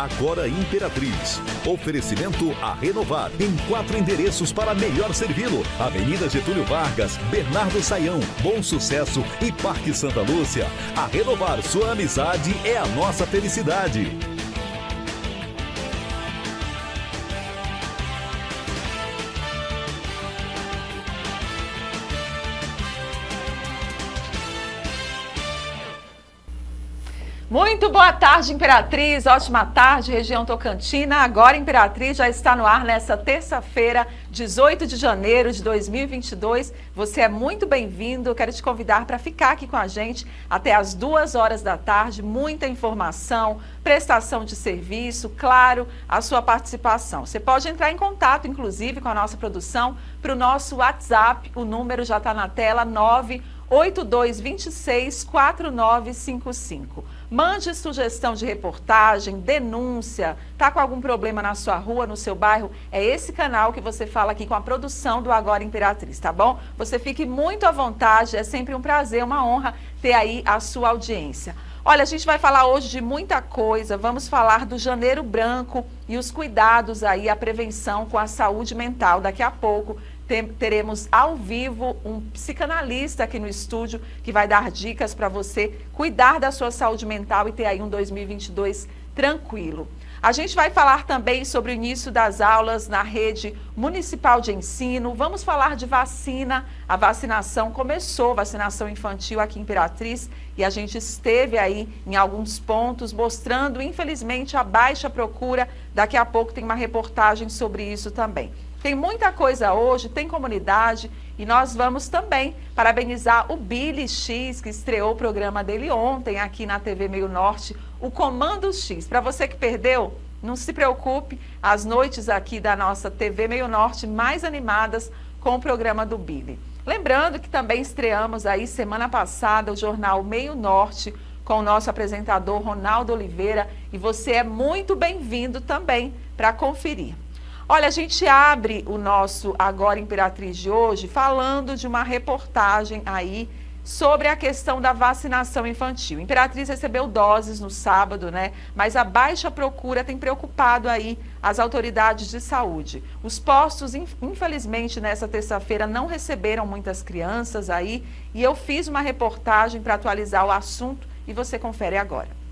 agora Imperatriz. Oferecimento a Renovar, em 4 endereços para melhor servi-lo. Avenida Getúlio Vargas, Bernardo Saião, Bom Sucesso e Parque Santa Lúcia. A Renovar, sua amizade é a nossa felicidade. Muito boa tarde, Imperatriz. Ótima tarde, região Tocantina. Agora Imperatriz já está no ar nessa terça-feira, 18 de janeiro de 2022. Você é muito bem-vindo. Eu quero te convidar para ficar aqui com a gente até as 2 horas da tarde. Muita informação, prestação de serviço, claro, a sua participação. Você pode entrar em contato, inclusive, com a nossa produção para o nosso WhatsApp. O número já está na tela, 982264955. Mande sugestão de reportagem, denúncia, tá com algum problema na sua rua, no seu bairro? É esse canal que você fala aqui com a produção do Agora Imperatriz, tá bom? Você fique muito à vontade, é sempre um prazer, uma honra ter aí a sua audiência. Olha, a gente vai falar hoje de muita coisa, vamos falar do Janeiro Branco e os cuidados aí, a prevenção com a saúde mental. Daqui a pouco teremos ao vivo um psicanalista aqui no estúdio que vai dar dicas para você cuidar da sua saúde mental e ter aí um 2022 tranquilo. A gente vai falar também sobre o início das aulas na rede municipal de ensino. Vamos falar de vacina. A vacinação começou, vacinação infantil aqui em Imperatriz, e a gente esteve aí em alguns pontos mostrando, infelizmente, a baixa procura. Daqui a pouco tem uma reportagem sobre isso também. Tem muita coisa hoje, tem comunidade, e nós vamos também parabenizar o Billy X, que estreou o programa dele ontem aqui na TV Meio Norte, o Comando X. Para você que perdeu, não se preocupe, as noites aqui da nossa TV Meio Norte mais animadas com o programa do Billy. Lembrando que também estreamos aí semana passada o jornal Meio Norte com o nosso apresentador Ronaldo Oliveira, e você é muito bem-vindo também para conferir. Olha, a gente abre o nosso Agora Imperatriz de hoje falando de uma reportagem aí sobre a questão da vacinação infantil. Imperatriz recebeu doses no sábado, né? Mas a baixa procura tem preocupado aí as autoridades de saúde. Os postos, infelizmente, nessa terça-feira não receberam muitas crianças aí, e eu fiz uma reportagem para atualizar o assunto e você confere agora.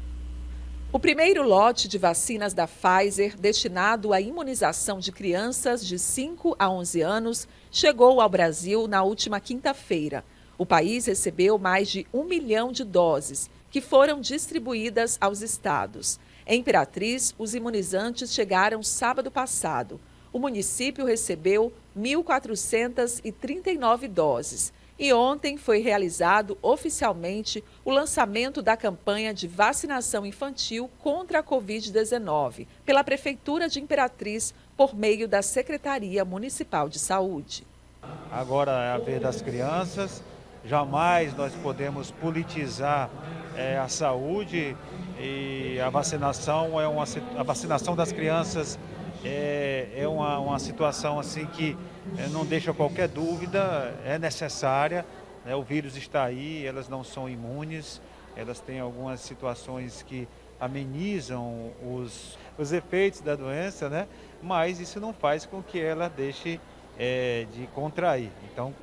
O primeiro lote de vacinas da Pfizer, destinado à imunização de crianças de 5 a 11 anos, chegou ao Brasil na última quinta-feira. O país recebeu mais de 1 milhão de doses, que foram distribuídas aos estados. Em Imperatriz, os imunizantes chegaram sábado passado. O município recebeu 1.439 doses. E ontem foi realizado oficialmente o lançamento da campanha de vacinação infantil contra a Covid-19 pela Prefeitura de Imperatriz por meio da Secretaria Municipal de Saúde. Agora é a vez das crianças, jamais nós podemos politizar a saúde, e a vacinação a vacinação das crianças é uma situação assim que não deixa qualquer dúvida, é necessária, né? O vírus está aí, elas não são imunes, elas têm algumas situações que amenizam os efeitos da doença, né? Mas isso não faz com que ela deixe de contrair. Então,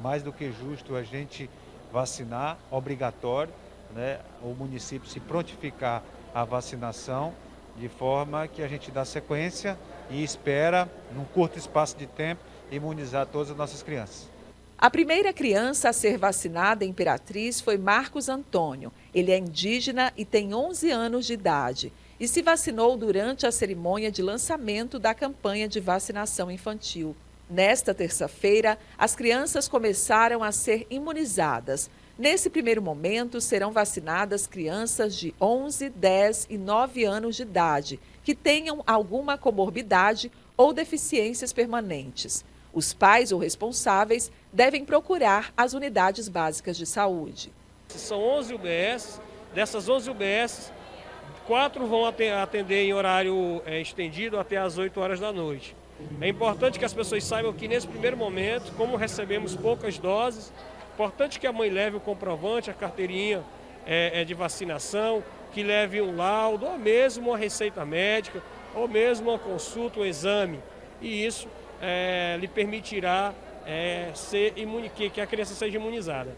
mais do que justo a gente vacinar, obrigatório, né? O município se prontificar à vacinação, de forma que a gente dá sequência e espera, num curto espaço de tempo, imunizar todas as nossas crianças. A primeira criança a ser vacinada em Imperatriz foi Marcos Antônio. Ele é indígena e tem 11 anos de idade e se vacinou durante a cerimônia de lançamento da campanha de vacinação infantil. Nesta terça-feira, as crianças começaram a ser imunizadas. Nesse primeiro momento, serão vacinadas crianças de 11, 10 e 9 anos de idade que tenham alguma comorbidade ou deficiências permanentes. Os pais ou responsáveis devem procurar as unidades básicas de saúde. São 11 UBS, dessas 11 UBS, 4 vão atender em horário estendido até às 8 horas da noite. É importante que as pessoas saibam que nesse primeiro momento, como recebemos poucas doses, é importante que a mãe leve o comprovante, a carteirinha de vacinação, que leve um laudo, ou mesmo uma receita médica, ou mesmo uma consulta, um exame. E isso lhe permitirá que a criança seja imunizada.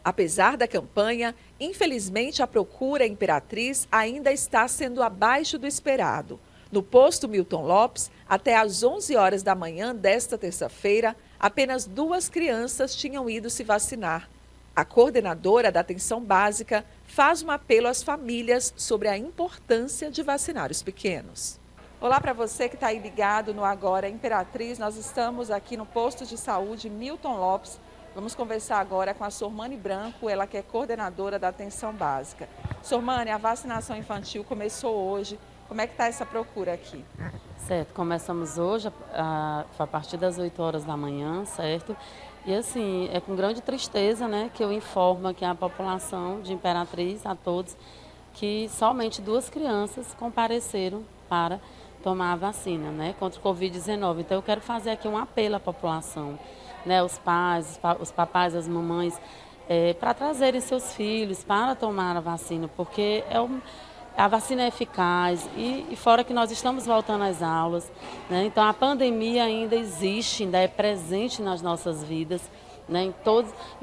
Apesar da campanha, infelizmente a procura Imperatriz ainda está sendo abaixo do esperado. No posto Milton Lopes, até às 11 horas da manhã desta terça-feira, apenas 2 crianças tinham ido se vacinar. A coordenadora da atenção básica faz um apelo às famílias sobre a importância de vacinar os pequenos. Olá para você que está aí ligado no Agora Imperatriz. Nós estamos aqui no posto de saúde Milton Lopes. Vamos conversar agora com a Sormani Branco, ela que é coordenadora da atenção básica. Sormani, a vacinação infantil começou hoje. Como é que está essa procura aqui? Certo, começamos hoje a partir das 8 horas da manhã, certo? E assim, é com grande tristeza, né, que eu informo aqui a população de Imperatriz, a todos, que somente 2 crianças compareceram para tomar a vacina, né, contra o Covid-19. Então eu quero fazer aqui um apelo à população, né, os pais, os papais, as mamães, para trazerem seus filhos para tomar a vacina, porque a vacina é eficaz e fora que nós estamos voltando às aulas, né? Então a pandemia ainda existe, ainda é presente nas nossas vidas, né? Em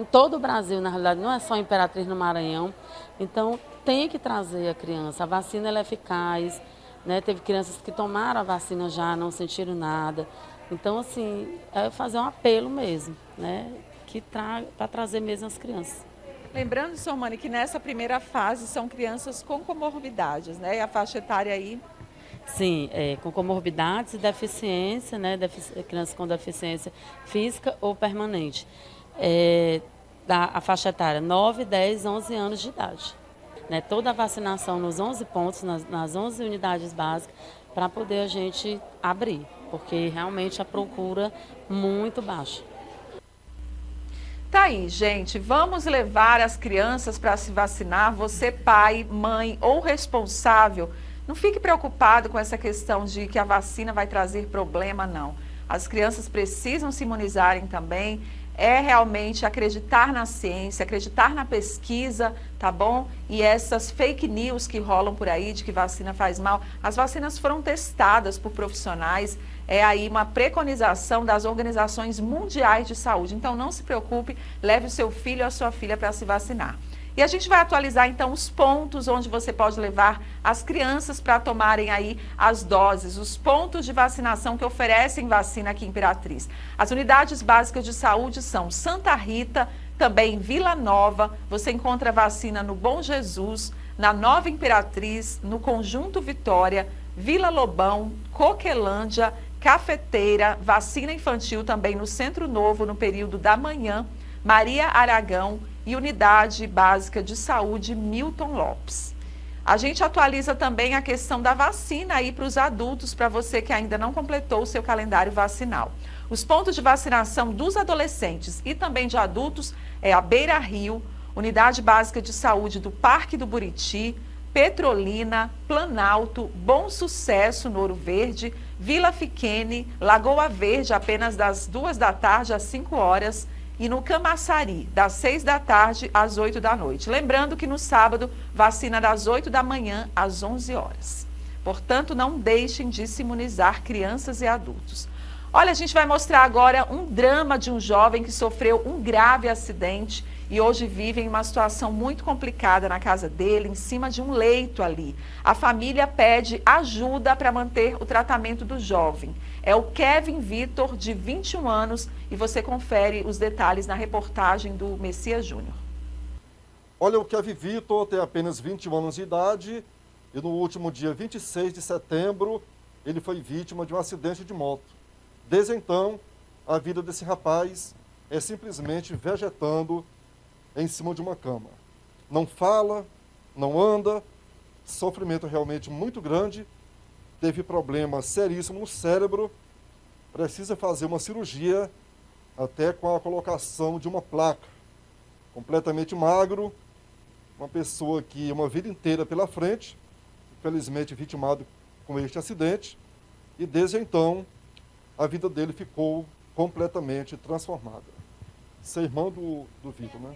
todo o Brasil, na realidade, não é só Imperatriz no Maranhão. Então tem que trazer a criança, a vacina ela é eficaz, né? Teve crianças que tomaram a vacina já, não sentiram nada. Então assim, é fazer um apelo mesmo, né? Para trazer mesmo as crianças. Lembrando, Sormani, que nessa primeira fase são crianças com comorbidades, né? E a faixa etária aí? Sim, com comorbidades e deficiência, né? Crianças com deficiência física ou permanente. A faixa etária 9, 10, 11 anos de idade. Né? Toda a vacinação nos 11 pontos, nas 11 unidades básicas, para poder a gente abrir, porque realmente a procura muito baixa. Tá aí, gente, vamos levar as crianças para se vacinar. Você, pai, mãe ou responsável, não fique preocupado com essa questão de que a vacina vai trazer problema, não. As crianças precisam se imunizarem também. É realmente acreditar na ciência, acreditar na pesquisa, tá bom? E essas fake news que rolam por aí de que vacina faz mal, as vacinas foram testadas por profissionais, é aí uma preconização das organizações mundiais de saúde. Então não se preocupe, leve o seu filho ou a sua filha para se vacinar. E a gente vai atualizar então os pontos onde você pode levar as crianças para tomarem aí as doses, os pontos de vacinação que oferecem vacina aqui em Imperatriz. As unidades básicas de saúde são Santa Rita, também Vila Nova, você encontra vacina no Bom Jesus, na Nova Imperatriz, no Conjunto Vitória, Vila Lobão, Coquelândia, Cafeteira, vacina infantil também no Centro Novo no período da manhã, Maria Aragão e Unidade Básica de Saúde Milton Lopes. A gente atualiza também a questão da vacina aí para os adultos, para você que ainda não completou o seu calendário vacinal. Os pontos de vacinação dos adolescentes e também de adultos é a Beira Rio, Unidade Básica de Saúde do Parque do Buriti, Petrolina, Planalto, Bom Sucesso, no Ouro Verde, Vila Fiquene, Lagoa Verde, apenas das 2 da tarde às 5 horas, e no Camaçari, das 6 da tarde às 8 da noite. Lembrando que no sábado, vacina das 8 da manhã às 11 horas. Portanto, não deixem de se imunizar crianças e adultos. Olha, a gente vai mostrar agora um drama de um jovem que sofreu um grave acidente e hoje vive em uma situação muito complicada na casa dele, em cima de um leito ali. A família pede ajuda para manter o tratamento do jovem. É o Kevin Vitor, de 21 anos, e você confere os detalhes na reportagem do Messias Júnior. Olha, o Kevin Vitor tem apenas 21 anos de idade e no último dia 26 de setembro ele foi vítima de um acidente de moto. Desde então, a vida desse rapaz é simplesmente vegetando em cima de uma cama. Não fala, não anda, sofrimento realmente muito grande, teve problema seríssimo no cérebro, precisa fazer uma cirurgia até com a colocação de uma placa. Completamente magro, uma pessoa que uma vida inteira pela frente, infelizmente vitimado com este acidente, e desde então a vida dele ficou completamente transformada. Você é irmão do Vitor, né?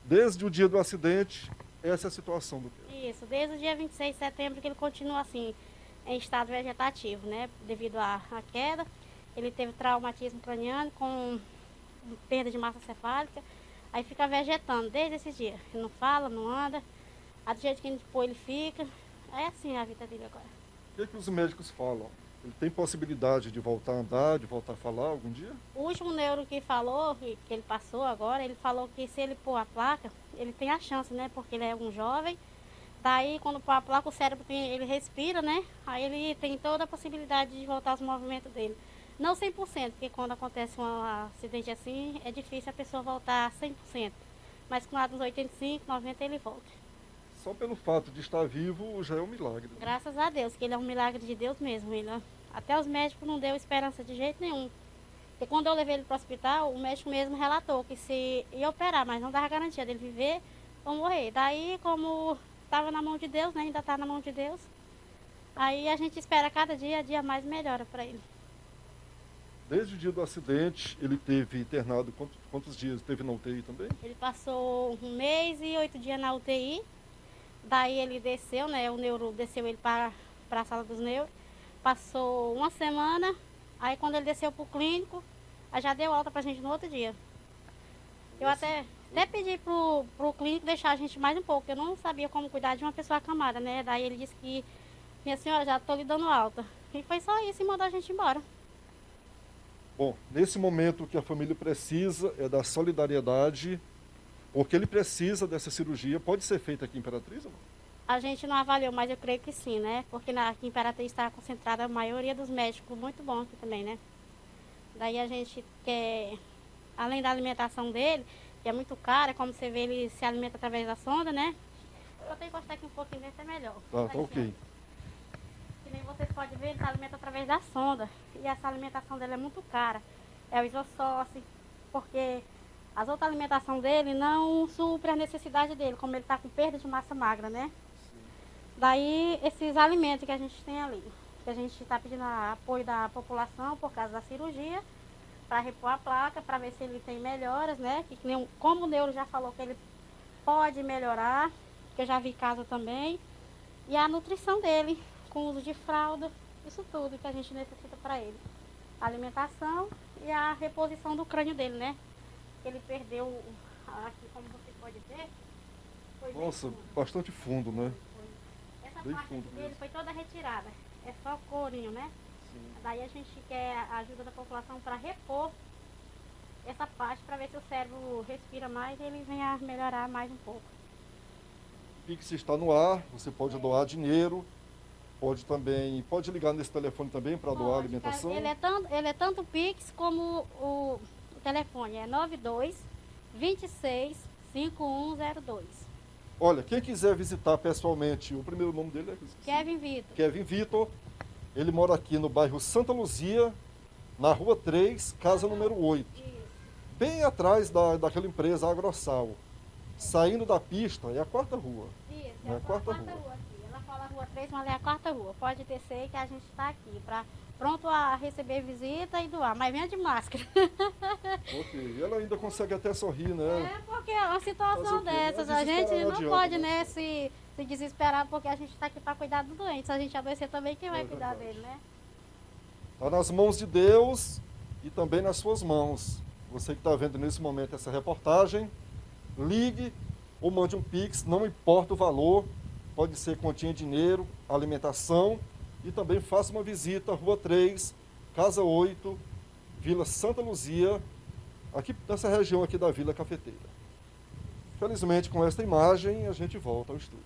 Desde o dia do acidente, essa é a situação do Kevin. Isso, desde o dia 26 de setembro que ele continua assim, em estado vegetativo, né? Devido à queda, ele teve traumatismo craniano com perda de massa cefálica, aí fica vegetando desde esse dia. Ele não fala, não anda, do jeito que a gente pôr ele fica. É assim a vida dele agora. O que os médicos falam? Ele tem possibilidade de voltar a andar, de voltar a falar algum dia? O último neuro que falou, que ele passou agora, ele falou que se ele pôr a placa, ele tem a chance, né? Porque ele é um jovem. Daí, quando pôr a placa, o cérebro ele respira, né? Aí ele tem toda a possibilidade de voltar aos movimentos dele. Não 100%, porque quando acontece um acidente assim, é difícil a pessoa voltar 100%. Mas com uns 85, 90 ele volta. Só pelo fato de estar vivo já é um milagre. Né? Graças a Deus, que ele é um milagre de Deus mesmo. Até os médicos não deu esperança de jeito nenhum. Porque quando eu levei ele para o hospital, o médico mesmo relatou que se ia operar, mas não dava garantia dele viver ou morrer. Daí, como estava na mão de Deus, né, ainda está na mão de Deus, aí a gente espera cada dia mais melhora para ele. Desde o dia do acidente, ele teve internado quantos dias? Teve na UTI também? Ele passou 1 mês e 8 dias na UTI. Daí ele desceu, né? O neuro desceu ele para a sala dos neuros. Passou 1 semana. Aí quando ele desceu para o clínico, aí já deu alta para a gente no outro dia. Eu até pedi pro clínico deixar a gente mais um pouco. Eu não sabia como cuidar de uma pessoa acamada, né? Daí ele disse que, minha senhora, já estou lhe dando alta. E foi só isso e mandou a gente embora. Bom, nesse momento o que a família precisa é da solidariedade, porque ele precisa dessa cirurgia. Pode ser feita aqui em Imperatriz ou não? A gente não avaliou, mas eu creio que sim, né? Porque aqui em Imperatriz está concentrada a maioria dos médicos muito bons aqui também, né? Daí a gente quer, além da alimentação dele, que é muito cara, como você vê, ele se alimenta através da sonda, né? Eu tenho que encostar aqui um pouquinho, ver se é melhor. Tá ok. Que nem vocês podem ver, ele se alimenta através da sonda. E essa alimentação dele é muito cara. É o isossócio, porque as outras alimentações dele não suprem a necessidade dele, como ele está com perda de massa magra, né? Daí, esses alimentos que a gente tem ali, que a gente está pedindo apoio da população por causa da cirurgia, para repor a placa, para ver se ele tem melhoras, né? Que como o neuro já falou que ele pode melhorar, que eu já vi caso também. E a nutrição dele, com uso de fralda, isso tudo que a gente necessita para ele. A alimentação e a reposição do crânio dele, né? Ele perdeu, aqui como você pode ver, foi Nossa, bastante fundo, né? essa Bem parte fundo dele mesmo. foi toda retirada. É só corinho, né? Sim. Daí a gente quer a ajuda da população para repor essa parte, para ver se o cérebro respira mais e ele venha melhorar mais um pouco. O Pix está no ar, você pode doar dinheiro, pode ligar nesse telefone também para doar alimentação. Ele é tanto o Pix como o telefone, é 92 26 5102. Olha, quem quiser visitar pessoalmente, o primeiro nome dele é Kevin Vitor. Kevin Vitor. Ele mora aqui no bairro Santa Luzia, na rua 3, casa número 8. Isso. Bem atrás daquela empresa Agrosal. Saindo da pista, é a 4ª rua. Isso, É a quarta rua. aqui. Ela fala rua 3, mas é a 4ª rua. Pode descer que a gente está aqui, pronto a receber visita e doar, mas venha de máscara. Ok, ela ainda consegue até sorrir, né? É porque é uma Fazer situação o quê? dessas, Não a gente desesperar não não adianta, pode, né? né, se desesperar, porque a gente está aqui para cuidar do doente. Se a gente adoecer também, quem vai É cuidar verdade. dele, né? Está nas mãos de Deus e também nas suas mãos. Você que está vendo nesse momento essa reportagem, ligue ou mande um Pix, não importa o valor, pode ser quantia em dinheiro, alimentação, e também faça uma visita à Rua 3, Casa 8, Vila Santa Luzia, aqui nessa região aqui da Vila Cafeteira. Felizmente, com esta imagem, a gente volta ao estúdio.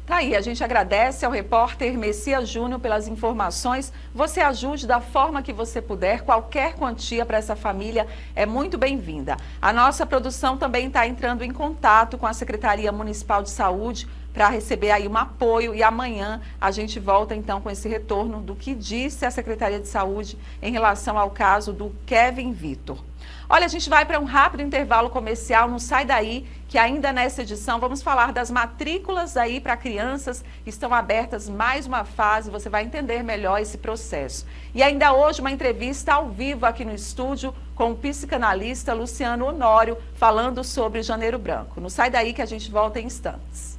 Tá aí, a gente agradece ao repórter Messias Júnior pelas informações. Você ajude da forma que você puder, qualquer quantia para essa família é muito bem-vinda. A nossa produção também está entrando em contato com a Secretaria Municipal de Saúde para receber aí um apoio e amanhã a gente volta então com esse retorno do que disse a Secretaria de Saúde em relação ao caso do Kevin Vitor. Olha, a gente vai para um rápido intervalo comercial, não sai daí, que ainda nessa edição vamos falar das matrículas aí para crianças, estão abertas mais uma fase, você vai entender melhor esse processo. E ainda hoje uma entrevista ao vivo aqui no estúdio com o psicanalista Luciano Honório, falando sobre Janeiro Branco. Não sai daí que a gente volta em instantes.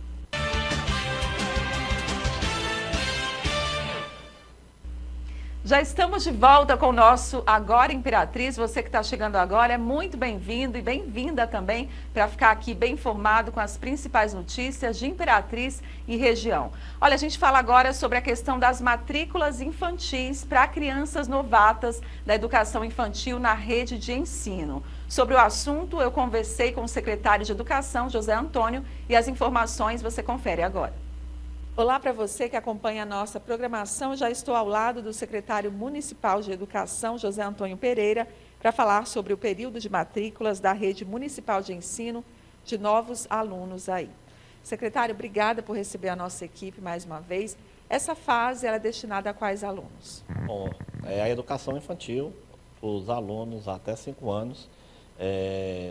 Já estamos de volta com o nosso Agora Imperatriz. Você que está chegando agora é muito bem-vindo e bem-vinda também para ficar aqui bem informado com as principais notícias de Imperatriz e região. Olha, a gente fala agora sobre a questão das matrículas infantis para crianças novatas da educação infantil na rede de ensino. Sobre o assunto, eu conversei com o secretário de Educação, José Antônio, e as informações você confere agora. Olá para você que acompanha a nossa programação. Já estou ao lado do secretário municipal de Educação, José Antônio Pereira, para falar sobre o período de matrículas da rede municipal de ensino de novos alunos aí. Secretário, obrigada por receber a nossa equipe mais uma vez. Essa fase ela é destinada a quais alunos? Bom, é a educação infantil, os alunos até 5 anos.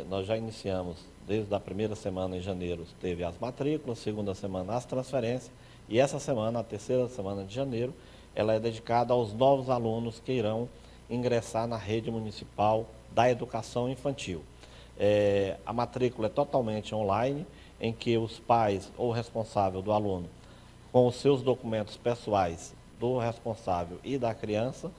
Nós já iniciamos, desde a primeira semana em janeiro, teve as matrículas, segunda semana as transferências, e essa semana, a terceira semana de janeiro, ela é dedicada aos novos alunos que irão ingressar na rede municipal da educação infantil. A matrícula é totalmente online, em que os pais ou responsável do aluno, com os seus documentos pessoais do responsável e da criança,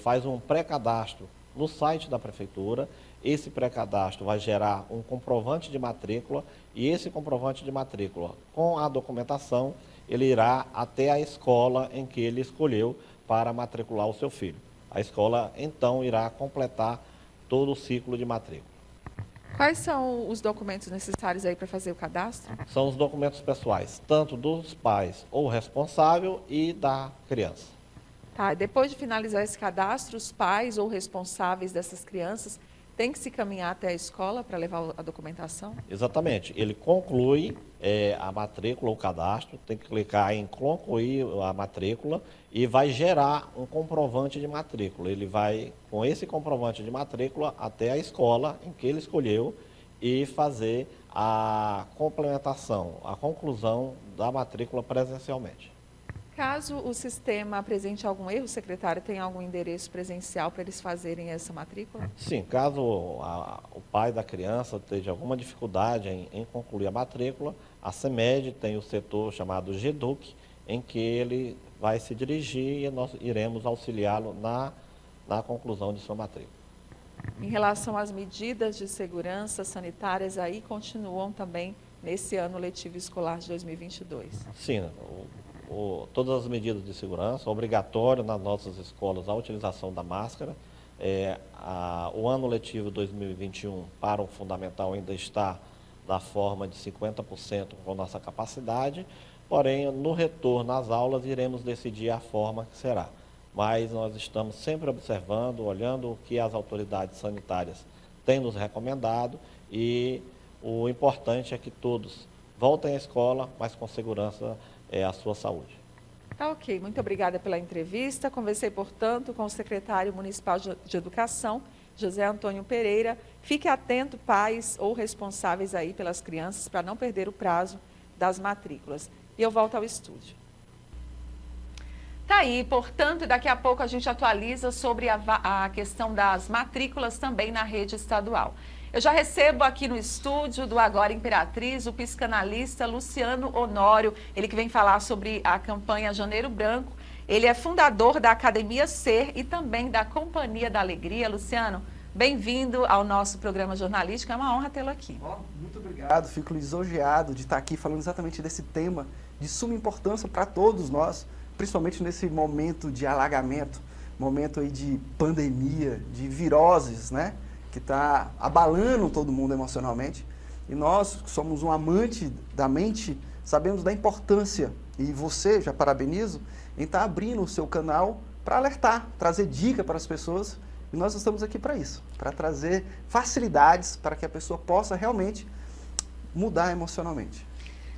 faz um pré-cadastro no site da prefeitura. Esse pré-cadastro vai gerar um comprovante de matrícula e esse comprovante de matrícula, com a documentação, ele irá até a escola em que ele escolheu para matricular o seu filho. A escola, então, irá completar todo o ciclo de matrícula. Quais são os documentos necessários aí para fazer o cadastro? São os documentos pessoais, tanto dos pais ou responsável e da criança. Tá, depois de finalizar esse cadastro, os pais ou responsáveis dessas crianças tem que se caminhar até a escola para levar a documentação? Exatamente. Ele conclui a matrícula, o cadastro, tem que clicar em concluir a matrícula e vai gerar um comprovante de matrícula. Ele vai, com esse comprovante de matrícula, até a escola em que ele escolheu e fazer a complementação, a conclusão da matrícula presencialmente. Caso o sistema apresente algum erro, secretário, tem algum endereço presencial para eles fazerem essa matrícula? Sim, caso o pai da criança tenha alguma dificuldade em concluir a matrícula, a CEMED tem o setor chamado GEDUC, em que ele vai se dirigir e nós iremos auxiliá-lo na conclusão de sua matrícula. Em relação às medidas de segurança sanitárias, aí continuam também nesse ano letivo escolar de 2022? Sim, todas as medidas de segurança, obrigatório nas nossas escolas a utilização da máscara. O ano letivo 2021 para o fundamental ainda está da forma de 50% com nossa capacidade, porém no retorno às aulas iremos decidir a forma que será. Mas nós estamos sempre observando, olhando o que as autoridades sanitárias têm nos recomendado e o importante é que todos voltem à escola, mas com segurança a sua saúde. Tá ok, muito obrigada pela entrevista. Conversei, portanto, com o secretário municipal de Educação, José Antônio Pereira. Fique atento, pais ou responsáveis aí pelas crianças, para não perder o prazo das matrículas. E eu volto ao estúdio. Tá aí, portanto, daqui a pouco a gente atualiza sobre a questão das matrículas também na rede estadual. Eu já recebo aqui no estúdio do Agora Imperatriz o psicanalista Luciano Honório, ele que vem falar sobre a campanha Janeiro Branco. Ele é fundador da Academia Ser e também da Companhia da Alegria. Luciano, bem-vindo ao nosso programa jornalístico, é uma honra tê-lo aqui. Muito obrigado, fico lisonjeado de estar aqui falando exatamente desse tema de suma importância para todos nós, principalmente nesse momento de alagamento, momento aí de pandemia, de viroses, né? Que está abalando todo mundo emocionalmente. E nós, que somos um amante da mente, sabemos da importância, e você, já parabenizo, em estar abrindo o seu canal para alertar, trazer dica para as pessoas. E nós estamos aqui para isso, para trazer facilidades para que a pessoa possa realmente mudar emocionalmente.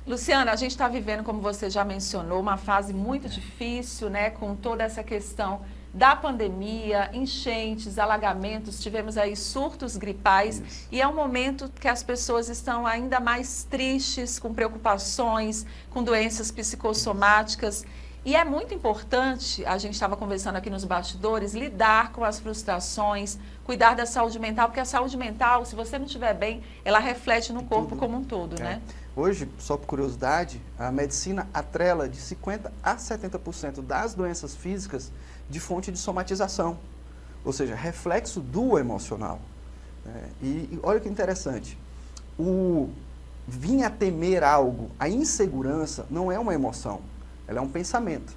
Luciana, a gente está vivendo, como você já mencionou, uma fase muito difícil, né, com toda essa questão da pandemia, enchentes, alagamentos, tivemos aí surtos gripais. Isso. E é um momento que as pessoas estão ainda mais tristes, com preocupações, com doenças psicossomáticas. E é muito importante, a gente estava conversando aqui nos bastidores, lidar com as frustrações, cuidar da saúde mental, porque a saúde mental, se você não estiver bem, ela reflete no corpo como um todo, né? Hoje, só por curiosidade, a medicina atrela de 50% a 70% das doenças físicas de fonte de somatização, ou seja, reflexo do emocional. E olha que interessante, o vir a temer algo, a insegurança não é uma emoção, ela é um pensamento.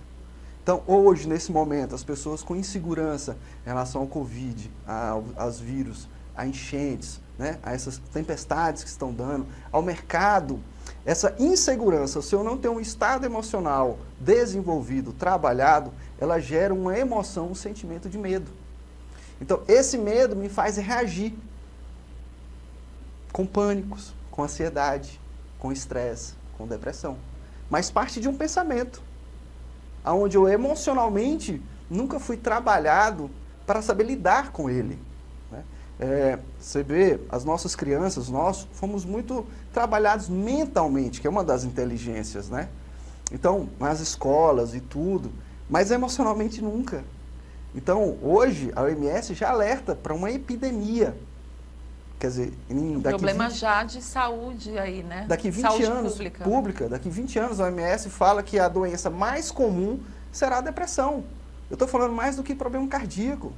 Então, hoje, nesse momento, as pessoas com insegurança em relação ao Covid, aos vírus, a enchentes, né, a essas tempestades que estão dando, ao mercado, essa insegurança, se eu não tenho um estado emocional desenvolvido, trabalhado, ela gera uma emoção, um sentimento de medo. Então, esse medo me faz reagir com pânicos, com ansiedade, com estresse, com depressão. Mas parte de um pensamento, onde eu emocionalmente nunca fui trabalhado para saber lidar com ele. Você vê, as nossas crianças, nós fomos muito trabalhados mentalmente, que é uma das inteligências, né? Então, nas escolas e tudo, mas emocionalmente nunca. Então, hoje, a OMS já alerta para uma epidemia. Quer dizer, problema já de saúde aí, né? Daqui 20 saúde anos, pública, daqui 20 anos, a OMS fala que a doença mais comum será a depressão. Eu estou falando mais do que problema cardíaco,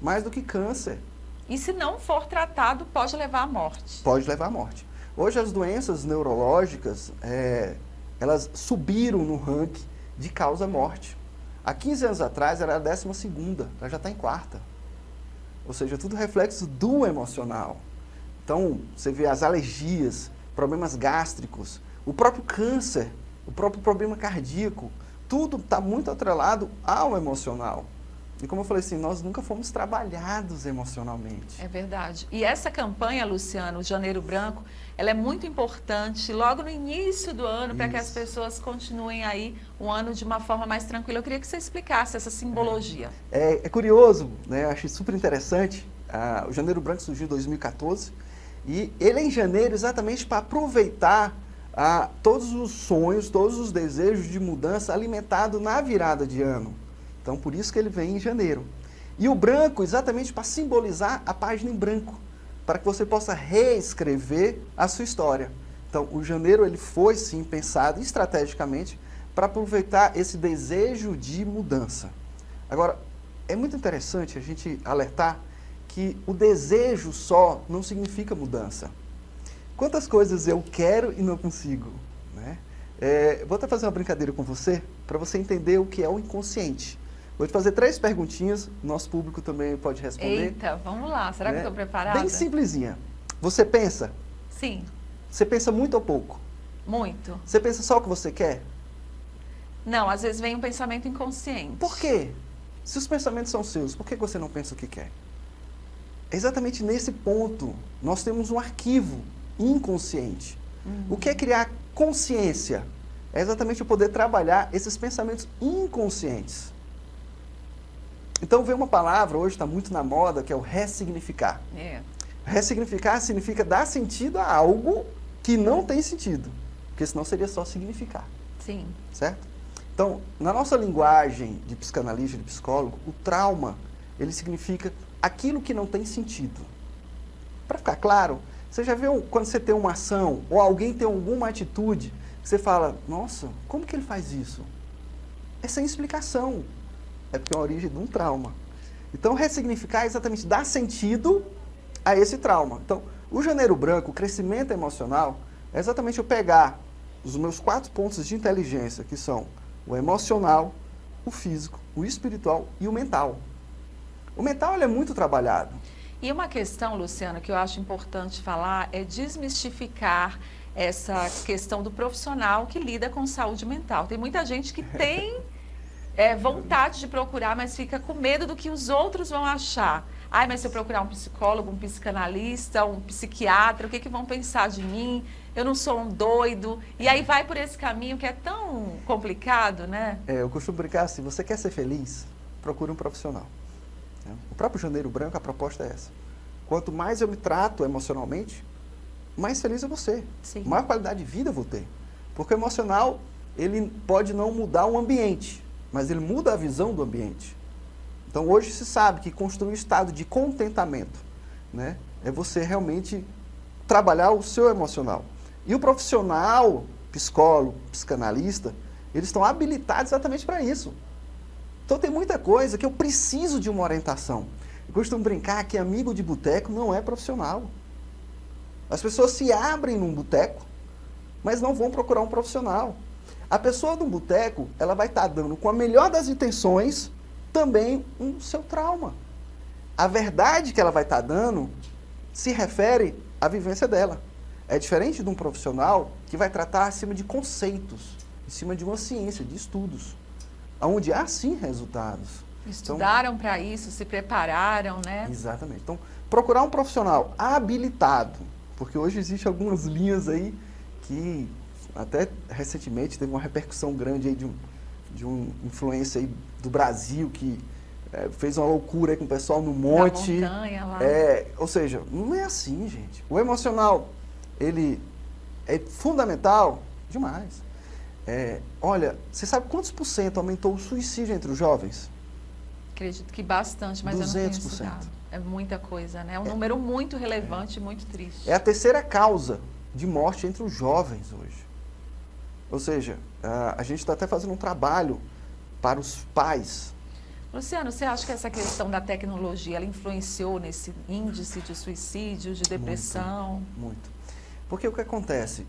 mais do que câncer. E se não for tratado, pode levar à morte. Pode levar à morte. Hoje as doenças neurológicas, elas subiram no ranking de causa-morte. Há 15 anos atrás era a 12ª, ela já está em 4ª. Ou seja, tudo reflexo do emocional. Então, você vê as alergias, problemas gástricos, o próprio câncer, o próprio problema cardíaco, tudo está muito atrelado ao emocional. E como eu falei assim, nós nunca fomos trabalhados emocionalmente. É verdade. E essa campanha, Luciano, o Janeiro Branco, ela é muito importante logo no início do ano, para que as pessoas continuem aí o ano de uma forma mais tranquila. Eu queria que você explicasse essa simbologia. É curioso, né? Eu achei super interessante. O Janeiro Branco surgiu em 2014 e ele é em janeiro exatamente para aproveitar todos os sonhos, todos os desejos de mudança alimentados na virada de ano. Então, por isso que ele vem em janeiro. E o branco, exatamente para simbolizar a página em branco, para que você possa reescrever a sua história. Então, o janeiro ele foi, sim, pensado estrategicamente para aproveitar esse desejo de mudança. Agora, é muito interessante a gente alertar que o desejo só não significa mudança. Quantas coisas eu quero e não consigo, né? Vou até fazer uma brincadeira com você, para você entender o que é o inconsciente. Vou te fazer 3 perguntinhas, nosso público também pode responder. Eita, vamos lá, será que eu estou preparada? Bem simplesinha. Você pensa? Sim. Você pensa muito ou pouco? Muito. Você pensa só o que você quer? Não, às vezes vem um pensamento inconsciente. Por quê? Se os pensamentos são seus, por que você não pensa o que quer? É exatamente nesse ponto, nós temos um arquivo inconsciente. O que é criar consciência? É exatamente o poder trabalhar esses pensamentos inconscientes. Então, vem uma palavra, hoje está muito na moda, que é o ressignificar. Ressignificar significa dar sentido a algo que não tem sentido, porque senão seria só significar. Sim. Certo? Então, na nossa linguagem de psicanalista, de psicólogo, o trauma, ele significa aquilo que não tem sentido. Para ficar claro, você já viu quando você tem uma ação, ou alguém tem alguma atitude, você fala, nossa, como que ele faz isso? É sem explicação. É porque é a origem de um trauma. Então, ressignificar é exatamente dar sentido a esse trauma. Então, o janeiro branco, o crescimento emocional, é exatamente eu pegar os meus 4 pontos de inteligência, que são o emocional, o físico, o espiritual e o mental. O mental ele é muito trabalhado. E uma questão, Luciano, que eu acho importante falar é desmistificar essa questão do profissional que lida com saúde mental. Tem muita gente que tem vontade de procurar, mas fica com medo do que os outros vão achar. Ai, mas se eu procurar um psicólogo, um psicanalista, um psiquiatra, o que vão pensar de mim? Eu não sou um doido. E aí vai por esse caminho que é tão complicado, né? Eu costumo brincar assim, você quer ser feliz? Procure um profissional. O próprio Janeiro Branco, a proposta é essa. Quanto mais eu me trato emocionalmente, mais feliz eu vou ser. Sim. Maior qualidade de vida eu vou ter. Porque o emocional, ele pode não mudar o ambiente, mas ele muda a visão do ambiente. Então, hoje se sabe que construir um estado de contentamento, né, é você realmente trabalhar o seu emocional. E o profissional, psicólogo, psicanalista, eles estão habilitados exatamente para isso. Então, tem muita coisa que eu preciso de uma orientação. Eu costumo brincar que amigo de boteco não é profissional. As pessoas se abrem num boteco, mas não vão procurar um profissional. A pessoa do boteco, ela vai estar dando, com a melhor das intenções, também um seu trauma. A verdade que ela vai estar dando se refere à vivência dela. É diferente de um profissional que vai tratar acima de conceitos, em cima de uma ciência, de estudos, onde há sim resultados. Estudaram para isso, se prepararam, né? Exatamente. Então, procurar um profissional habilitado, porque hoje existem algumas linhas aí que até recentemente teve uma repercussão grande aí de um influencer aí do Brasil que fez uma loucura aí com o pessoal no monte. Na montanha lá. Ou seja, não é assim, gente. O emocional, ele é fundamental demais. Olha, você sabe quantos por cento aumentou o suicídio entre os jovens? Acredito que bastante, mas 200%. Eu não tenho estudado. É muita coisa, né? É um número muito relevante e muito triste. É a terceira causa de morte entre os jovens hoje. Ou seja, a gente está até fazendo um trabalho para os pais. Luciano, você acha que essa questão da tecnologia, ela influenciou nesse índice de suicídio, de depressão? Muito. Porque o que acontece?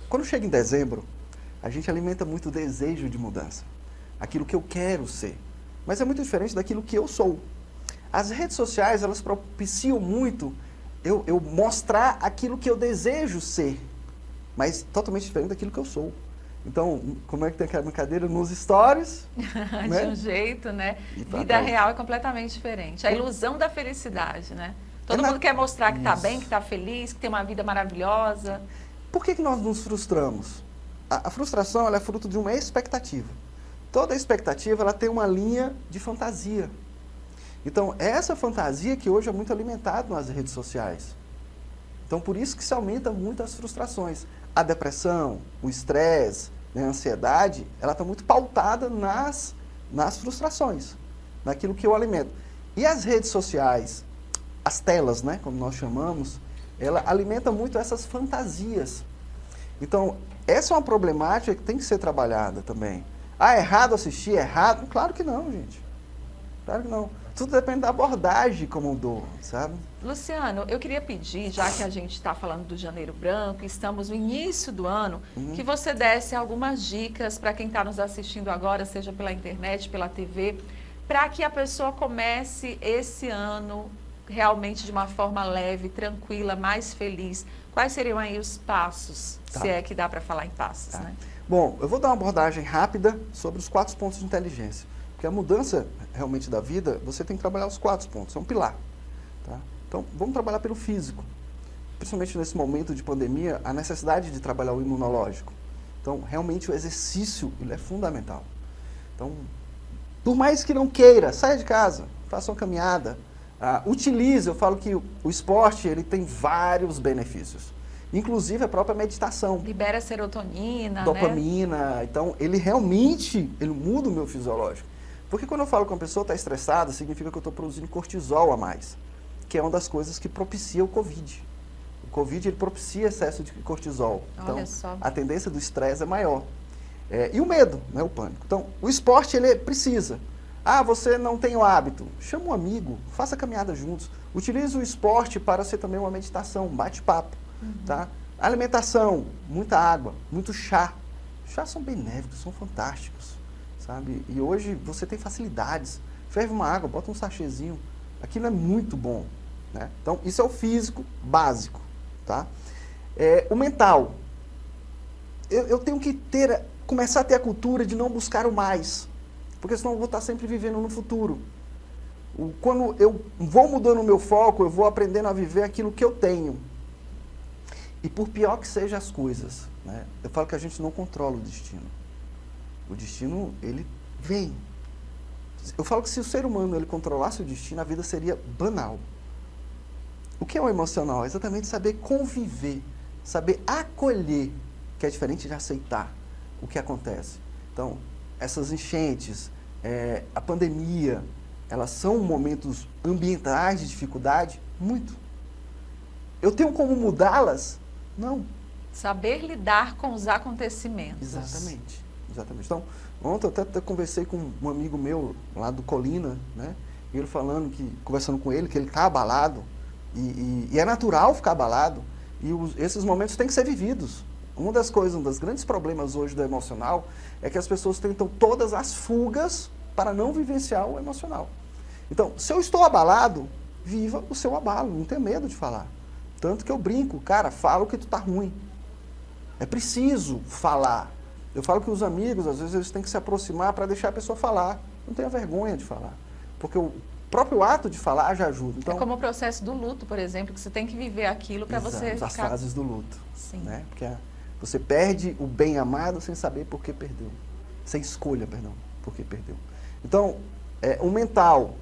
Quando chega em dezembro, a gente alimenta muito o desejo de mudança. Aquilo que eu quero ser. Mas é muito diferente daquilo que eu sou. As redes sociais, elas propiciam muito eu mostrar aquilo que eu desejo ser, mas totalmente diferente daquilo que eu sou. Então, como é que tem aquela brincadeira? Nos stories, de um jeito, né? Vida real é completamente diferente. A ilusão da felicidade, né? Todo mundo quer mostrar que está bem, que está feliz, que tem uma vida maravilhosa. Por que nós nos frustramos? A frustração, ela é fruto de uma expectativa. Toda expectativa, ela tem uma linha de fantasia. Então, é essa fantasia que hoje é muito alimentada nas redes sociais. Então, por isso que se aumenta muito as frustrações. A depressão, o estresse, né, a ansiedade, ela está muito pautada nas frustrações, naquilo que eu alimento. E as redes sociais, as telas, né, como nós chamamos, ela alimenta muito essas fantasias. Então, essa é uma problemática que tem que ser trabalhada também. É errado assistir? É errado? Claro que não, gente. Claro que não. Tudo depende da abordagem como eu dou, sabe? Luciano, eu queria pedir, já que a gente está falando do Janeiro Branco, estamos no início do ano, que você desse algumas dicas para quem está nos assistindo agora, seja pela internet, pela TV, para que a pessoa comece esse ano realmente de uma forma leve, tranquila, mais feliz. Quais seriam aí os passos, se é que dá para falar em passos, né? Bom, eu vou dar uma abordagem rápida sobre os 4 pontos de inteligência. Porque a mudança realmente da vida, você tem que trabalhar os 4 pontos, é um pilar. Tá? Então, vamos trabalhar pelo físico. Principalmente nesse momento de pandemia, a necessidade de trabalhar o imunológico. Então, realmente o exercício ele é fundamental. Então, por mais que não queira, saia de casa, faça uma caminhada, utilize, eu falo que o esporte ele tem vários benefícios. Inclusive a própria meditação. Libera serotonina, dopamina. Né? Então, ele realmente muda o meu fisiológico. Porque quando eu falo que uma pessoa está estressada, significa que eu estou produzindo cortisol a mais, que é uma das coisas que propicia o Covid. O Covid ele propicia excesso de cortisol. Então, a tendência do estresse é maior. E o medo, né, o pânico. Então, o esporte ele precisa. Você não tem o hábito. Chama um amigo, faça caminhada juntos. Utilize o esporte para ser também uma meditação, um bate-papo. Tá? Alimentação, muita água, muito chá. Chás são benéficos, são fantásticos, sabe? E hoje você tem facilidades. Ferve uma água, bota um sachêzinho. Aquilo é muito bom, né? Então, isso é o físico básico, tá? O mental. Eu tenho que começar a ter a cultura de não buscar o mais, porque senão eu vou estar sempre vivendo no futuro. Quando eu vou mudando o meu foco, eu vou aprendendo a viver aquilo que eu tenho. E por pior que sejam as coisas, né? Eu falo que a gente não controla o destino. O destino, ele vem. Eu falo que se o ser humano ele controlasse o destino, a vida seria banal. O que é o emocional? É exatamente saber conviver, saber acolher, que é diferente de aceitar o que acontece. Então, essas enchentes, a pandemia, elas são momentos ambientais de dificuldade? Muito. Eu tenho como mudá-las? Não. Saber lidar com os acontecimentos. Exatamente. Então, ontem eu até conversei com um amigo meu lá do Colina, né? E ele falando conversando com ele, que ele está abalado. E é natural ficar abalado. E esses momentos têm que ser vividos. Um dos grandes problemas hoje do emocional é que as pessoas tentam todas as fugas para não vivenciar o emocional. Então, se eu estou abalado, viva o seu abalo, não tenha medo de falar. Tanto que eu brinco, cara, fala o que tu tá ruim. É preciso falar. Eu falo que os amigos, às vezes, eles têm que se aproximar para deixar a pessoa falar. Não tenha vergonha de falar. Porque o próprio ato de falar já ajuda. Então, é como o processo do luto, por exemplo, que você tem que viver aquilo para você ficar... As fases do luto. Sim. Né? Porque você perde o bem amado sem saber por que perdeu. Sem escolha, perdão, por que perdeu. Então, o mental,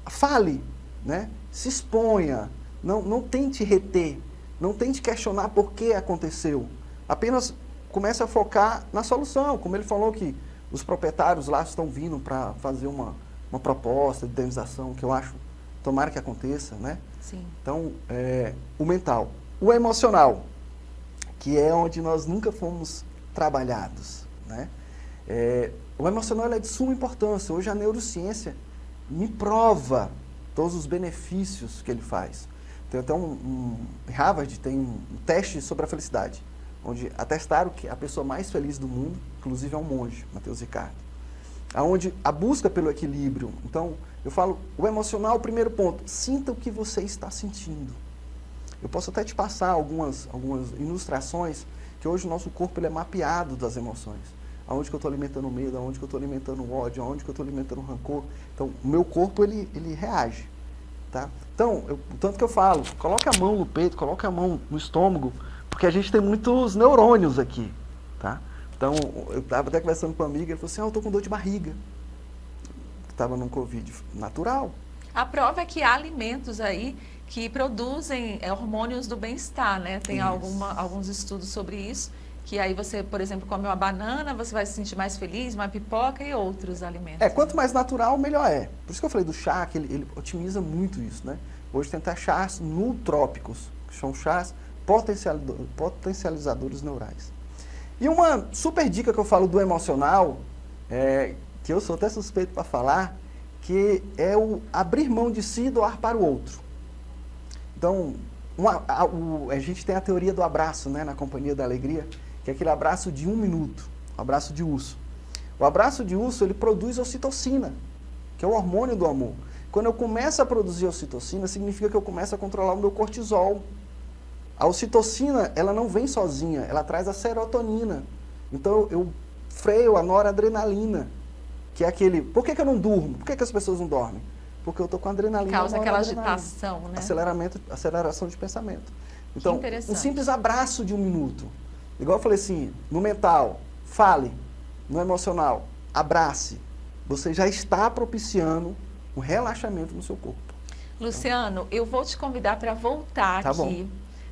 fale, né? Se exponha, não tente reter, não tente questionar por que aconteceu. Apenas comece a focar na solução. Como ele falou que os proprietários lá estão vindo para fazer uma proposta de indenização, que eu acho, tomara que aconteça, né? Sim. Então, o mental. O emocional, que é onde nós nunca fomos trabalhados, né? O emocional é de suma importância. Hoje a neurociência me prova todos os benefícios que ele faz. Tem até em Harvard tem um teste sobre a felicidade, onde atestaram que a pessoa mais feliz do mundo, inclusive é um monge, Matheus Ricardo, onde a busca pelo equilíbrio. Então, eu falo, o emocional, primeiro ponto, sinta o que você está sentindo. Eu posso até te passar algumas ilustrações, que hoje o nosso corpo ele é mapeado das emoções. Aonde que eu estou alimentando medo, aonde que eu estou alimentando ódio, aonde que eu estou alimentando rancor. Então, o meu corpo, ele reage. Tá? Então, tanto que eu falo, coloque a mão no peito, coloque a mão no estômago, porque a gente tem muitos neurônios aqui. Tá? Então, eu estava até conversando com uma amiga, ele falou assim, eu estou com dor de barriga. Estava num Covid natural. A prova é que há alimentos aí que produzem hormônios do bem-estar, né? Tem alguns estudos sobre isso, que aí você, por exemplo, come uma banana, você vai se sentir mais feliz, uma pipoca e outros alimentos. Quanto mais natural, melhor é. Por isso que eu falei do chá, que ele otimiza muito isso, né? Hoje tem até chás nutrópicos, que são chás potencializadores neurais. E uma super dica que eu falo do emocional, que eu sou até suspeito para falar, que é o abrir mão de si e doar para o outro. Então, a gente tem a teoria do abraço, né, na Companhia da Alegria, que é aquele abraço de 1 minuto, o abraço de urso. O abraço de urso, ele produz ocitocina, que é o hormônio do amor. Quando eu começo a produzir ocitocina, significa que eu começo a controlar o meu cortisol. A ocitocina, ela não vem sozinha, ela traz a serotonina. Então, eu freio a noradrenalina, que é aquele... Por que eu não durmo? Por que as pessoas não dormem? Porque eu estou com adrenalina. Causa aquela agitação, né? Aceleração de pensamento. Então, um simples abraço de 1 minuto. Igual eu falei assim, no mental, fale. No emocional, abrace. Você já está propiciando um relaxamento no seu corpo. Luciano, eu vou te convidar para voltar aqui.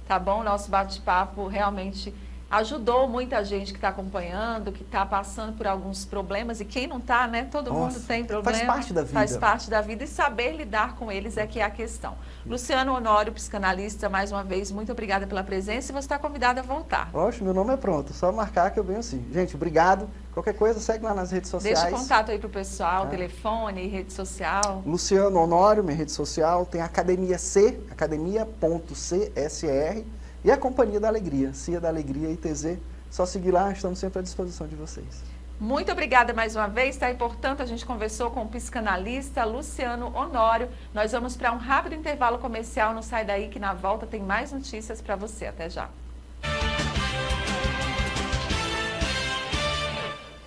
Tá bom? Nosso bate-papo realmente ajudou muita gente que está acompanhando, que está passando por alguns problemas. E quem não está, né? Todo mundo tem problema. Faz parte da vida. Faz parte da vida. E saber lidar com eles é que é a questão. Luciano Honório, psicanalista, mais uma vez, muito obrigada pela presença. E você está convidado a voltar. Oxe, meu nome é pronto. Só marcar que eu venho assim. Gente, obrigado. Qualquer coisa, segue lá nas redes sociais. Deixa o contato aí para o pessoal, telefone, rede social. Luciano Honório, minha rede social. Tem a Academia C, academia.csr. E a Companhia da Alegria, CIA da Alegria e TZ. Só seguir lá, estamos sempre à disposição de vocês. Muito obrigada mais uma vez, tá? E, portanto, a gente conversou com o psicanalista Luciano Honório. Nós vamos para um rápido intervalo comercial, não sai daí que na volta tem mais notícias para você. Até já.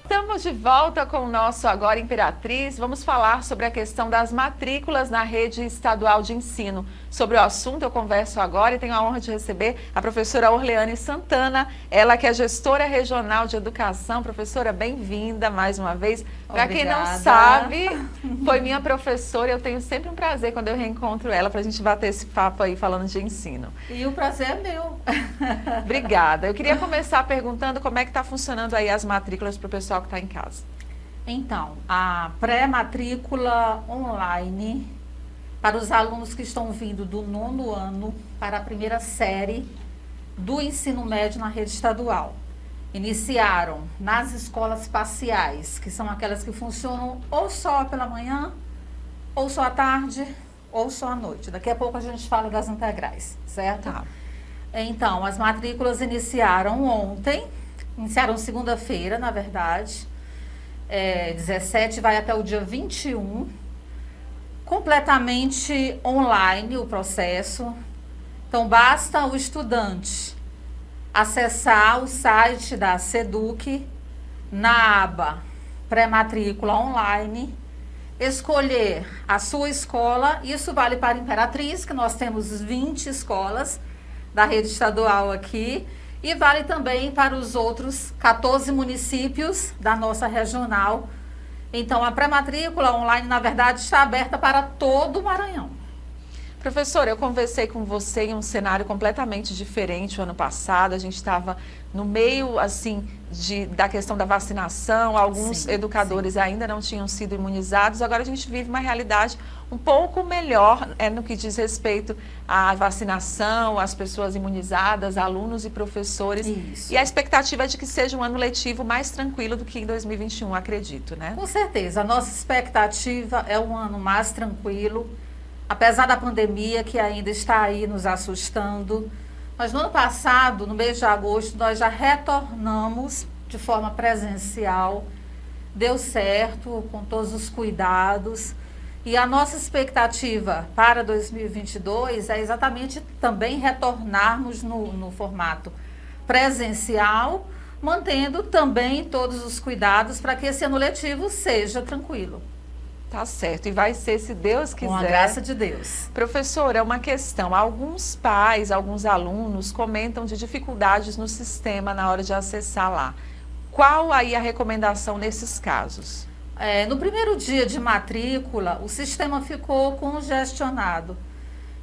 Estamos Estamos de volta com o nosso Agora Imperatriz. Vamos falar sobre a questão das matrículas na rede estadual de ensino. Sobre o assunto eu converso agora e tenho a honra de receber a professora Orleane Santana, ela que é gestora regional de educação. Professora, bem-vinda mais uma vez. Para quem não sabe, foi minha professora, eu tenho sempre um prazer quando eu reencontro ela para a gente bater esse papo aí falando de ensino. E o prazer é meu. Obrigada. Eu queria começar perguntando como é que está funcionando aí as matrículas para o pessoal que está em casa. Então, a pré-matrícula online para os alunos que estão vindo do 9º ano para a primeira série do ensino médio na rede estadual. Iniciaram nas escolas parciais, que são aquelas que funcionam ou só pela manhã, ou só à tarde, ou só à noite. Daqui a pouco a gente fala das integrais, certo? Tá. Então, as matrículas iniciaram ontem, iniciaram segunda-feira, na verdade, 17, vai até o dia 21, completamente online o processo. Então, basta o estudante acessar o site da SEDUC, na aba pré-matrícula online, escolher a sua escola. Isso vale para Imperatriz, que nós temos 20 escolas da rede estadual aqui, e vale também para os outros 14 municípios da nossa regional. Então, a pré-matrícula online, na verdade, está aberta para todo o Maranhão. Professora, eu conversei com você em um cenário completamente diferente o ano passado. A gente estava no meio, assim, da questão da vacinação. Alguns educadores ainda não tinham sido imunizados. Agora a gente vive uma realidade um pouco melhor no que diz respeito à vacinação, às pessoas imunizadas, alunos e professores. Isso. E a expectativa é de que seja um ano letivo mais tranquilo do que em 2021, acredito, né? Com certeza. A nossa expectativa é um ano mais tranquilo, apesar da pandemia que ainda está aí nos assustando. Mas no ano passado, no mês de agosto, nós já retornamos de forma presencial. Deu certo, com todos os cuidados. E a nossa expectativa para 2022 é exatamente também retornarmos no formato presencial, mantendo também todos os cuidados para que esse ano letivo seja tranquilo. Tá certo, e vai ser, se Deus quiser. Com a graça de Deus. Professora, é uma questão. Alguns pais, alguns alunos comentam de dificuldades no sistema na hora de acessar lá. Qual aí a recomendação nesses casos? No primeiro dia de matrícula, o sistema ficou congestionado.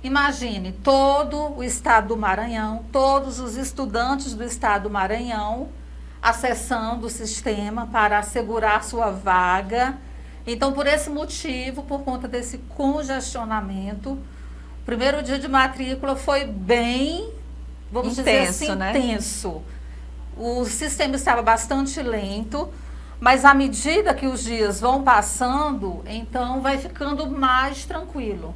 Imagine, todo o estado do Maranhão, todos os estudantes do estado do Maranhão acessando o sistema para assegurar sua vaga. Então, por esse motivo, por conta desse congestionamento, o primeiro dia de matrícula foi bem, vamos dizer assim, intenso. O sistema estava bastante lento, mas à medida que os dias vão passando, então vai ficando mais tranquilo.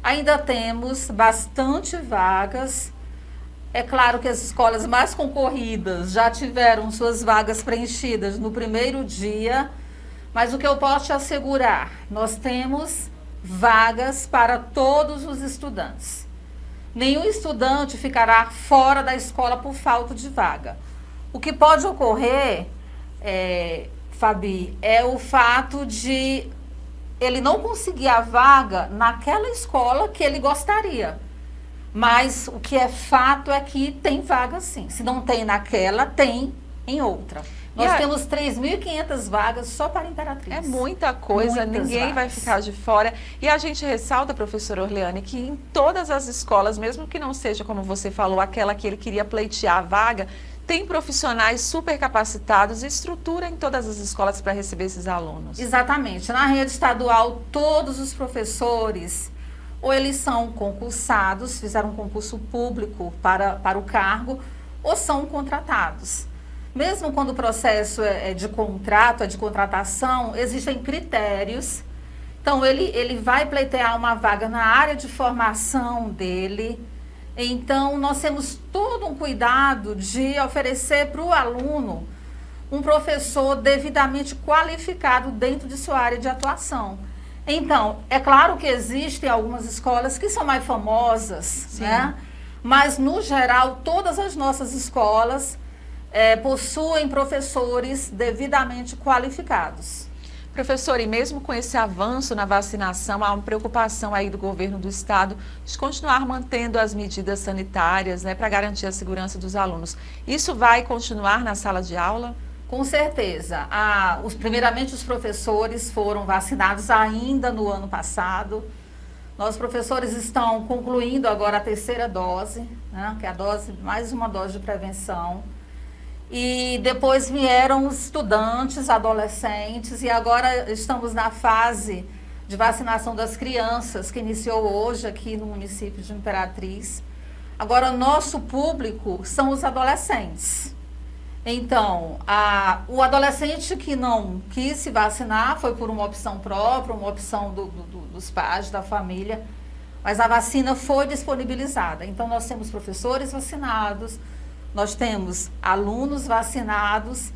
Ainda temos bastante vagas. É claro que as escolas mais concorridas já tiveram suas vagas preenchidas no primeiro dia, mas o que eu posso te assegurar, nós temos vagas para todos os estudantes. Nenhum estudante ficará fora da escola por falta de vaga. O que pode ocorrer, Fabi, é o fato de ele não conseguir a vaga naquela escola que ele gostaria. Mas o que é fato é que tem vaga sim. Se não tem naquela, tem em outra. Nós temos 3.500 vagas só para Imperatriz. É muita coisa, ninguém vai ficar de fora. E a gente ressalta, professora Orleane, que em todas as escolas, mesmo que não seja, como você falou, aquela que ele queria pleitear a vaga, tem profissionais super capacitados e estrutura em todas as escolas para receber esses alunos. Exatamente. Na rede estadual, todos os professores, ou eles são concursados, fizeram um concurso público para o cargo, ou são contratados. Mesmo quando o processo é de contrato, é de contratação, existem critérios. Então, ele vai pleitear uma vaga na área de formação dele. Então, nós temos todo um cuidado de oferecer para o aluno um professor devidamente qualificado dentro de sua área de atuação. Então, é claro que existem algumas escolas que são mais famosas, né? Mas, no geral, todas as nossas escolas possuem professores devidamente qualificados. Professor, e mesmo com esse avanço na vacinação, há uma preocupação aí do governo do estado de continuar mantendo as medidas sanitárias, né, para garantir a segurança dos alunos. Isso vai continuar na sala de aula? Com certeza. Primeiramente, os professores foram vacinados ainda no ano passado. Nossos professores estão concluindo agora a 3ª dose, né, que é mais uma dose de prevenção. E depois vieram os estudantes, adolescentes, e agora estamos na fase de vacinação das crianças, que iniciou hoje aqui no município de Imperatriz. Agora, nosso público são os adolescentes. Então, o adolescente que não quis se vacinar foi por uma opção própria, uma opção dos pais, da família, mas a vacina foi disponibilizada. Então, nós temos professores vacinados, nós temos alunos vacinados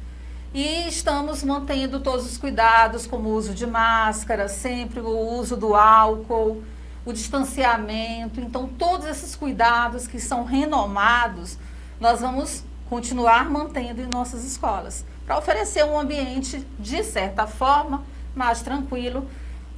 e estamos mantendo todos os cuidados, como o uso de máscara, sempre o uso do álcool, o distanciamento. Então, todos esses cuidados que são renomados, nós vamos continuar mantendo em nossas escolas, para oferecer um ambiente, de certa forma, mais tranquilo,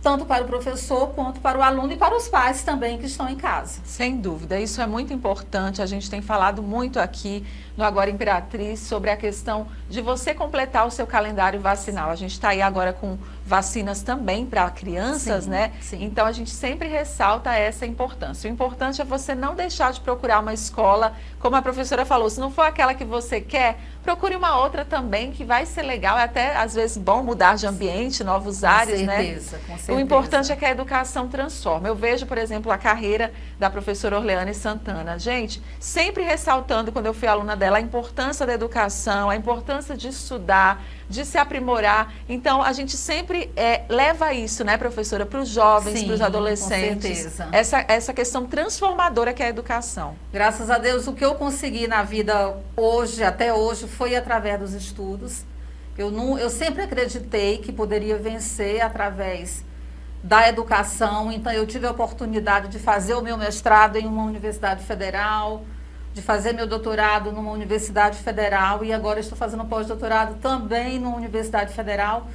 tanto para o professor quanto para o aluno e para os pais também que estão em casa. Sem dúvida, isso é muito importante. A gente tem falado muito aqui no Agora Imperatriz sobre a questão de você completar o seu calendário vacinal. A gente está aí agora com vacinas também para crianças, Sim, né? sim. Então a gente sempre ressalta essa importância. O importante é você não deixar de procurar uma escola, como a professora falou, se não for aquela que você quer, procure uma outra também que vai ser legal, é até às vezes bom mudar de ambiente, novos ares, né? Com certeza. O importante é que a educação transforma. Eu vejo, por exemplo, a carreira da professora Orleane Santana. Gente, sempre ressaltando, quando eu fui aluna dela, a importância da educação, a importância de estudar, de se aprimorar. Então, a gente sempre leva isso, né, professora, para os jovens, para os adolescentes. Com certeza. Essa questão transformadora que é a educação. Graças a Deus, o que eu consegui na vida hoje, até hoje, foi através dos estudos. Eu sempre acreditei que poderia vencer através da educação. Então, eu tive a oportunidade de fazer o meu mestrado em uma universidade federal, de fazer meu doutorado numa universidade federal e agora estou fazendo pós-doutorado também numa universidade federal.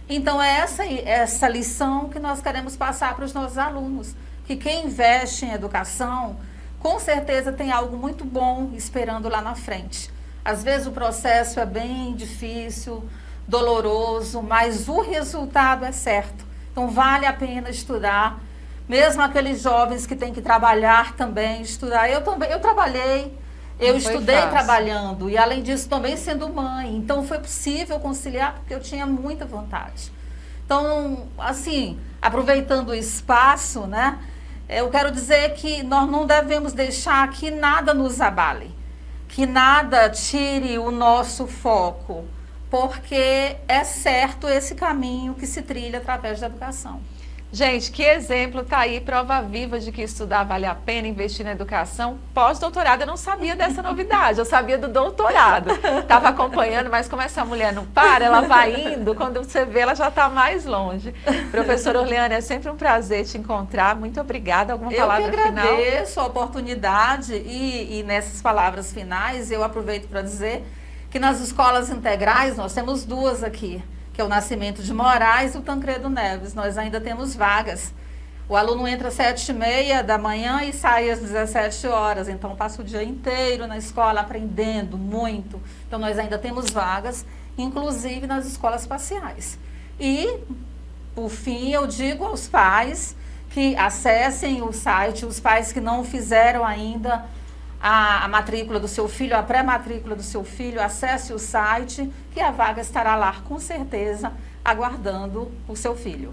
Então, é essa lição que nós queremos passar para os nossos alunos, que quem investe em educação, com certeza tem algo muito bom esperando lá na frente. Às vezes o processo é bem difícil, doloroso, mas o resultado é certo. Então, vale a pena estudar, mesmo aqueles jovens que têm que trabalhar também, estudar. Eu trabalhei, eu estudei trabalhando e, além disso, também sendo mãe. Então, foi possível conciliar porque eu tinha muita vontade. Então, assim, aproveitando o espaço, né, eu quero dizer que nós não devemos deixar que nada nos abale, que nada tire o nosso foco, porque é certo esse caminho que se trilha através da educação. Gente, que exemplo, tá aí, prova viva de que estudar vale a pena, investir na educação. Pós-doutorado, eu não sabia dessa novidade, eu sabia do doutorado. Estava acompanhando, mas como essa mulher não para, ela vai indo, quando você vê, ela já está mais longe. Professora Orleane, é sempre um prazer te encontrar, muito obrigada. Alguma palavra final? Eu que agradeço a oportunidade e nessas palavras finais eu aproveito para dizer que nas escolas integrais, nós temos duas aqui, que é o Nascimento de Moraes e o Tancredo Neves. Nós ainda temos vagas. O aluno entra às 7h30 da manhã e sai às 17 horas. Então, passa o dia inteiro na escola aprendendo muito. Então, nós ainda temos vagas, inclusive nas escolas parciais. E, por fim, eu digo aos pais que acessem o site, os pais que não fizeram ainda a matrícula do seu filho, a pré-matrícula do seu filho, acesse o site, que a vaga estará lá, com certeza, aguardando o seu filho.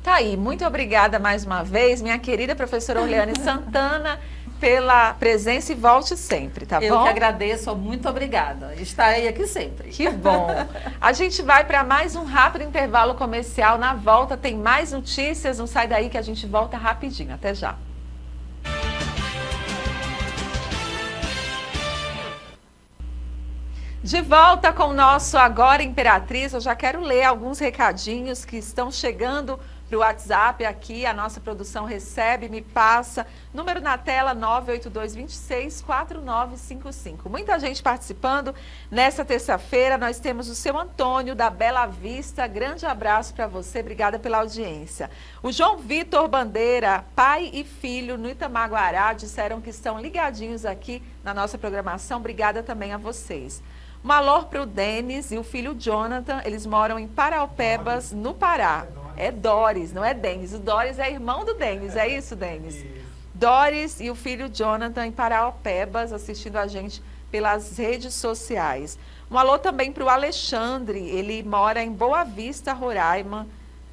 Tá aí, muito obrigada mais uma vez, minha querida professora Orleane Santana, pela presença e volte sempre, tá bom? Eu que agradeço, muito obrigada. Estarei aqui sempre. Que bom. A gente vai para mais um rápido intervalo comercial. Na volta tem mais notícias, não sai daí que a gente volta rapidinho. Até já. De volta com o nosso Agora Imperatriz, eu já quero ler alguns recadinhos que estão chegando para o WhatsApp aqui, a nossa produção recebe, me passa. Número na tela, 98226-4955. Muita gente participando. Nessa terça-feira, nós temos o seu Antônio, da Bela Vista. Grande abraço para você, obrigada pela audiência. O João Vitor Bandeira, pai e filho no Itamaguará, disseram que estão ligadinhos aqui na nossa programação. Obrigada também a vocês. Um alô para o Denis e o filho Jonathan, eles moram em Paraupebas, no Pará. É Doris, não é Denis. O Doris é irmão do Denis, é isso, Denis? Doris e o filho Jonathan em Paraupebas, assistindo a gente pelas redes sociais. Um alô também para o Alexandre, ele mora em Boa Vista, Roraima.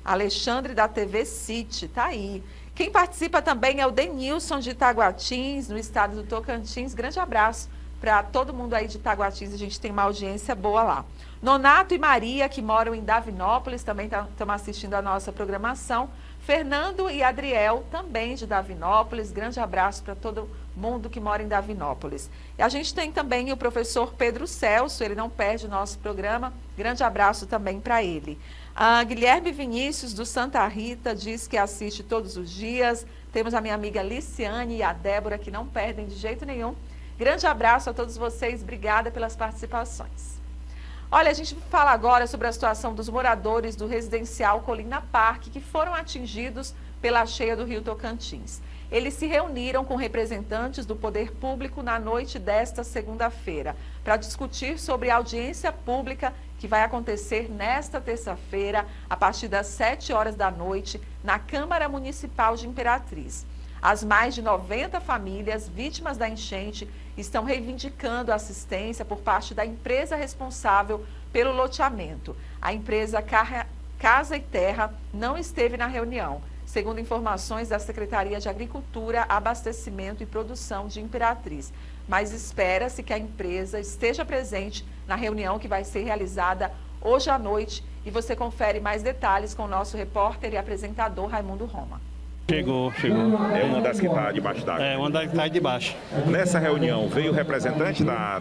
Alexandre da TV City, tá aí. Quem participa também é o Denilson de Itaguatins, no estado do Tocantins. Grande abraço para todo mundo aí de Itaguatins, a gente tem uma audiência boa lá. Nonato e Maria, que moram em Davinópolis, também estão assistindo a nossa programação. Fernando e Adriel, também de Davinópolis. Grande abraço para todo mundo que mora em Davinópolis. E a gente tem também o professor Pedro Celso, ele não perde o nosso programa. Grande abraço também para ele. A Guilherme Vinícius, do Santa Rita, diz que assiste todos os dias. Temos a minha amiga Liciane e a Débora, que não perdem de jeito nenhum. Grande abraço a todos vocês, obrigada pelas participações. Olha, a gente fala agora sobre a situação dos moradores do residencial Colina Parque, que foram atingidos pela cheia do Rio Tocantins. Eles se reuniram com representantes do poder público na noite desta segunda-feira para discutir sobre a audiência pública que vai acontecer nesta terça-feira, a partir das 7 horas da noite, na Câmara Municipal de Imperatriz. As mais de 90 famílias vítimas da enchente estão reivindicando assistência por parte da empresa responsável pelo loteamento. A empresa Casa e Terra não esteve na reunião, segundo informações da Secretaria de Agricultura, Abastecimento e Produção de Imperatriz. Mas espera-se que a empresa esteja presente na reunião que vai ser realizada hoje à noite. E você confere mais detalhes com o nosso repórter e apresentador Raimundo Roma. Chegou. É uma das que está debaixo d'água? É, uma das que está debaixo. Nessa reunião, veio o representante da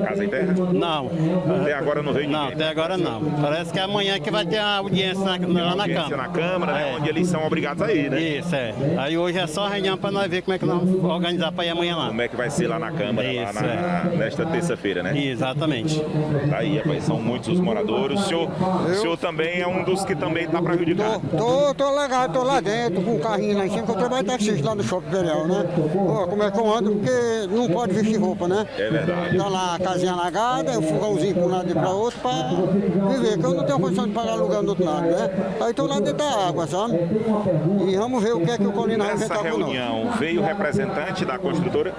Casa e Terra? Não. Até agora não veio ninguém? Não, até agora não. Parece que é amanhã que vai ter a audiência lá na Câmara. Na Câmara, né, onde eles são obrigados a ir, né? Isso, é. Aí hoje é só reunião para nós ver como é que nós vamos organizar para ir amanhã lá. Como é que vai ser lá na Câmara, isso, nesta terça-feira, né? Exatamente. Tá aí, rapaz, são muitos os moradores. O senhor também é um dos que também está para reivindicar? Tô legal, tô lá dentro com o carrinho lá em cima, que eu trabalho taxista lá no Shopping Imperial, né? Pô, como é que eu ando? Porque não pode vestir roupa, né? É verdade. Tá lá a casinha alagada, o fogãozinho para um lado e para outro, para viver, que eu não tenho condição de pagar aluguel do outro lado, né? Aí tô lá dentro da água, sabe? E vamos ver o que é que o Colina vai inventar com nós. Nessa reunião, veio o representante da construtora?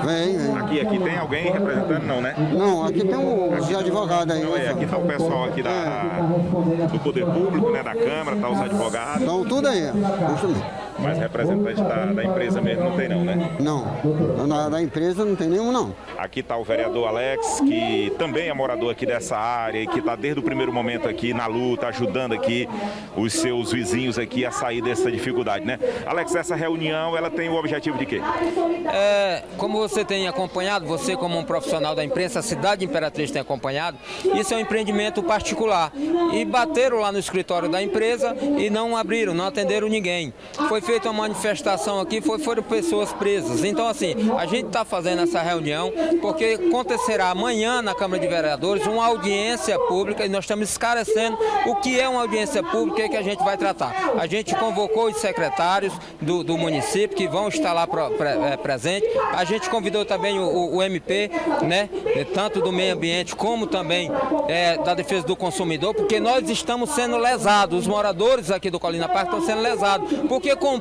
Vem. Aqui tem alguém representando, não, né? Não, aqui tem os advogados aí. Não, aqui está o pessoal aqui do Poder Público, né, da Câmara, tá os advogados. Então tudo aí, isso mesmo. Mas representante da empresa mesmo não tem não, né? Não, da empresa não tem nenhum não. Aqui está o vereador Alex, que também é morador aqui dessa área e que está desde o primeiro momento aqui na luta, ajudando aqui os seus vizinhos aqui a sair dessa dificuldade, né? Alex, essa reunião, ela tem o objetivo de quê? Como você tem acompanhado, você como um profissional da imprensa, a cidade de Imperatriz tem acompanhado, isso é um empreendimento particular. E bateram lá no escritório da empresa e não abriram, não atenderam ninguém. Foi feita uma manifestação aqui, foram pessoas presas. Então, assim, a gente está fazendo essa reunião porque acontecerá amanhã na Câmara de Vereadores uma audiência pública e nós estamos esclarecendo o que é uma audiência pública e que a gente vai tratar. A gente convocou os secretários do município que vão estar lá presentes. A gente convidou também o MP, né, tanto do meio ambiente como também da defesa do consumidor, porque nós estamos sendo lesados, os moradores aqui do Colina Parque estão sendo lesados, porque comprou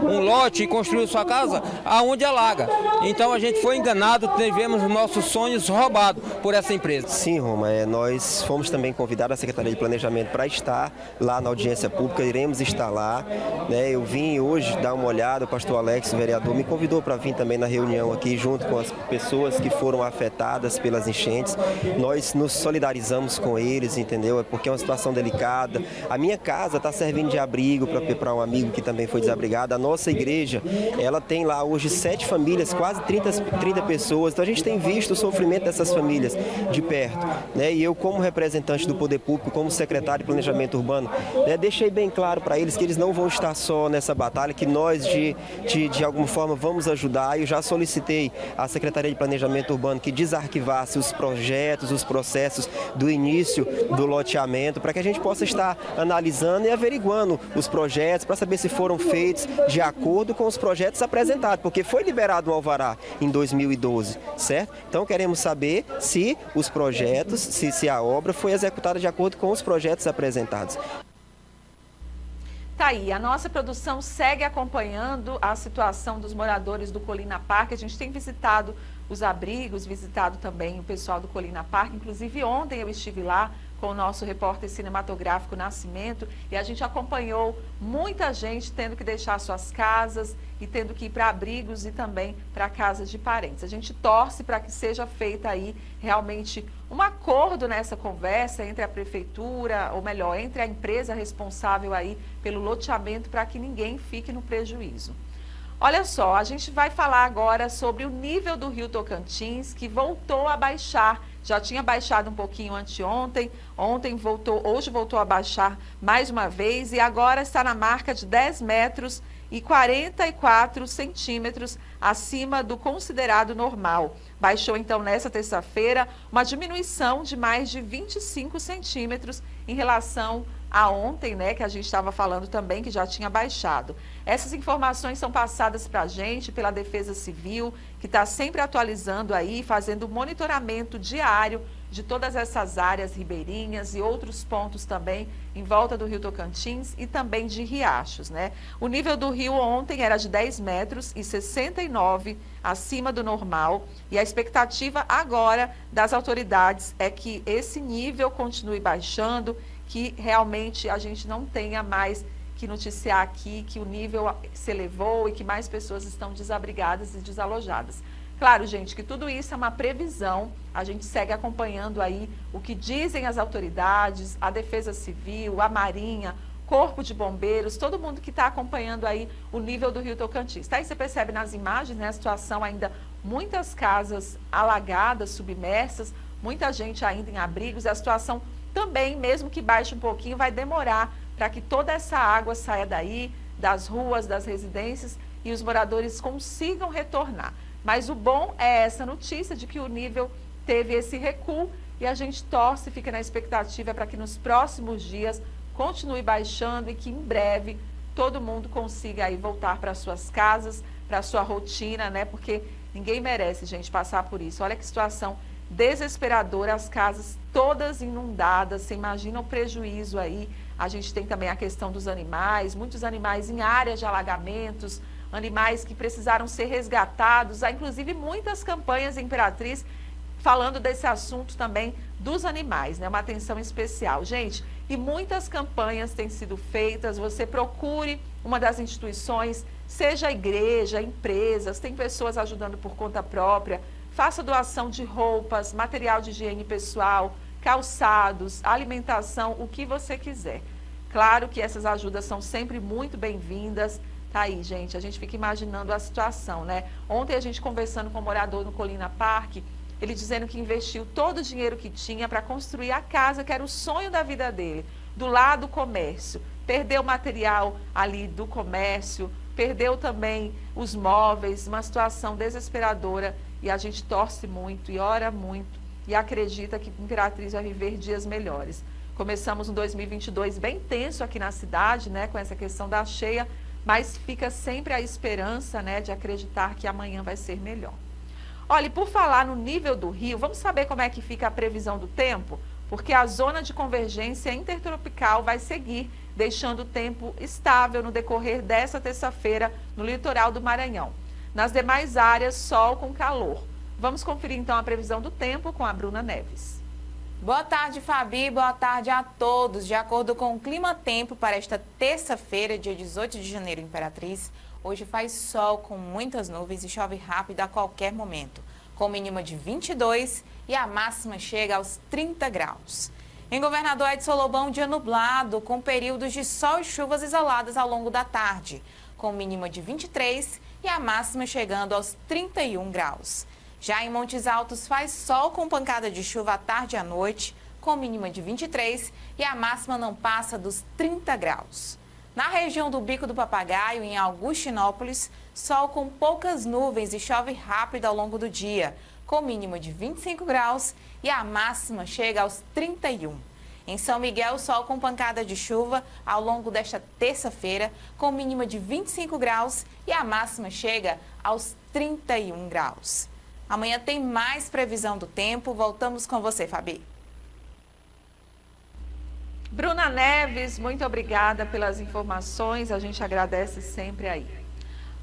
um lote e construiu sua casa aonde alaga. Então a gente foi enganado, tivemos nossos sonhos roubados por essa empresa. Sim, Roma, nós fomos também convidados à Secretaria de Planejamento para estar lá na audiência pública, iremos estar lá, né? Eu vim hoje dar uma olhada, o pastor Alex, o vereador, me convidou para vir também na reunião aqui junto com as pessoas que foram afetadas pelas enchentes. Nós nos solidarizamos com eles, entendeu? Porque é uma situação delicada. A minha casa está servindo de abrigo para um amigo que também foi desabrigadas. A nossa igreja, ela tem lá hoje 7 famílias, quase 30 pessoas. Então a gente tem visto o sofrimento dessas famílias de perto, né? E eu, como representante do Poder Público, como secretário de Planejamento Urbano, né, deixei bem claro para eles que eles não vão estar só nessa batalha, que nós de alguma forma vamos ajudar. Eu já solicitei à Secretaria de Planejamento Urbano que desarquivasse os projetos, os processos do início do loteamento, para que a gente possa estar analisando e averiguando os projetos, para saber se foram feitos de acordo com os projetos apresentados, porque foi liberado um alvará em 2012, certo? Então queremos saber se os projetos, se a obra foi executada de acordo com os projetos apresentados. Tá aí, a nossa produção segue acompanhando a situação dos moradores do Colina Park. A gente tem visitado os abrigos, visitado também o pessoal do Colina Park. Inclusive ontem eu estive lá com o nosso repórter cinematográfico Nascimento e a gente acompanhou muita gente tendo que deixar suas casas e tendo que ir para abrigos e também para casas de parentes. A gente torce para que seja feita aí realmente um acordo nessa conversa entre a prefeitura, ou melhor, entre a empresa responsável aí pelo loteamento, para que ninguém fique no prejuízo. Olha só, a gente vai falar agora sobre o nível do Rio Tocantins, que voltou a baixar. Já tinha baixado um pouquinho anteontem, hoje voltou a baixar mais uma vez e agora está na marca de 10 metros e 44 centímetros acima do considerado normal. Baixou então nessa terça-feira uma diminuição de mais de 25 centímetros em relação a ontem, né, que a gente estava falando também que já tinha baixado. Essas informações são passadas para a gente pela Defesa Civil, que está sempre atualizando aí, fazendo monitoramento diário de todas essas áreas ribeirinhas e outros pontos também em volta do Rio Tocantins e também de riachos, né? O nível do rio ontem era de 10 metros e 69 acima do normal e a expectativa agora das autoridades é que esse nível continue baixando, que realmente a gente não tenha mais que noticiar aqui que o nível se elevou e que mais pessoas estão desabrigadas e desalojadas. Claro, gente, que tudo isso é uma previsão, a gente segue acompanhando aí o que dizem as autoridades, a Defesa Civil, a Marinha, Corpo de Bombeiros, todo mundo que está acompanhando aí o nível do Rio Tocantins. Tá? Aí você percebe nas imagens, né, a situação ainda, muitas casas alagadas, submersas, muita gente ainda em abrigos, e a situação também, mesmo que baixe um pouquinho, vai demorar para que toda essa água saia daí, das ruas, das residências, e os moradores consigam retornar. Mas o bom é essa notícia de que o nível teve esse recuo e a gente torce e fica na expectativa para que nos próximos dias continue baixando e que em breve todo mundo consiga aí voltar para suas casas, para sua rotina, né? Porque ninguém merece, gente, passar por isso. Olha que situação desesperadora, as casas todas inundadas, você imagina o prejuízo aí. A gente tem também a questão dos animais, muitos animais em áreas de alagamentos, animais que precisaram ser resgatados. Há inclusive muitas campanhas em Imperatriz falando desse assunto também dos animais, né? Uma atenção especial. Gente, e muitas campanhas têm sido feitas, você procure uma das instituições, seja a igreja, empresas, tem pessoas ajudando por conta própria, faça doação de roupas, material de higiene pessoal, calçados, alimentação, o que você quiser. Claro que essas ajudas são sempre muito bem-vindas. Tá aí, gente, a gente fica imaginando a situação, né? Ontem a gente conversando com um morador no Colina Park, ele dizendo que investiu todo o dinheiro que tinha para construir a casa, que era o sonho da vida dele, do lado do comércio. Perdeu o material ali do comércio, perdeu também os móveis, uma situação desesperadora. E a gente torce muito e ora muito e acredita que Imperatriz vai viver dias melhores. Começamos um 2022 bem tenso aqui na cidade, né, com essa questão da cheia, mas fica sempre a esperança, né, de acreditar que amanhã vai ser melhor. Olha, e por falar no nível do rio, vamos saber como é que fica a previsão do tempo? Porque a zona de convergência intertropical vai seguir, deixando o tempo estável no decorrer dessa terça-feira no litoral do Maranhão. Nas demais áreas, sol com calor. Vamos conferir então a previsão do tempo com a Bruna Neves. Boa tarde, Fabi. Boa tarde a todos. De acordo com o Clima Tempo para esta terça-feira, dia 18 de janeiro, Imperatriz, hoje faz sol com muitas nuvens e chove rápido a qualquer momento, com mínima de 22 e a máxima chega aos 30 graus. Em Governador Edson Lobão, dia nublado, com períodos de sol e chuvas isoladas ao longo da tarde, com com mínima de 23 e a máxima chegando aos 31 graus. Já em Montes Altos faz sol com pancada de chuva à tarde e à noite, com mínima de 23 e a máxima não passa dos 30 graus. Na região do Bico do Papagaio, em Augustinópolis, sol com poucas nuvens e chove rápido ao longo do dia, com mínima de 25 graus e a máxima chega aos 31. Em São Miguel, sol com pancada de chuva ao longo desta terça-feira, com mínima de 25 graus e a máxima chega aos 31 graus. Amanhã tem mais previsão do tempo. Voltamos com você, Fabi. Bruna Neves, muito obrigada pelas informações, a gente agradece sempre aí.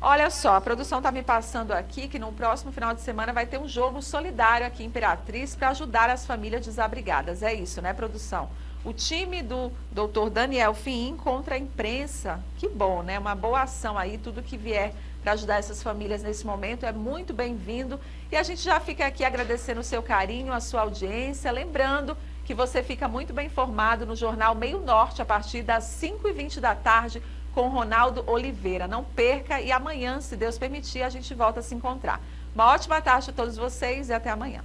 Olha só, a produção está me passando aqui que no próximo final de semana vai ter um jogo solidário aqui em Imperatriz para ajudar as famílias desabrigadas. É isso, né, produção? O time do Dr. Daniel Fim contra a imprensa, que bom, né? Uma boa ação aí, tudo que vier para ajudar essas famílias nesse momento é muito bem-vindo. E a gente já fica aqui agradecendo o seu carinho, a sua audiência, lembrando que você fica muito bem informado no Jornal Meio Norte a partir das 5h20 da tarde com Ronaldo Oliveira. Não perca e amanhã, se Deus permitir, a gente volta a se encontrar. Uma ótima tarde a todos vocês e até amanhã.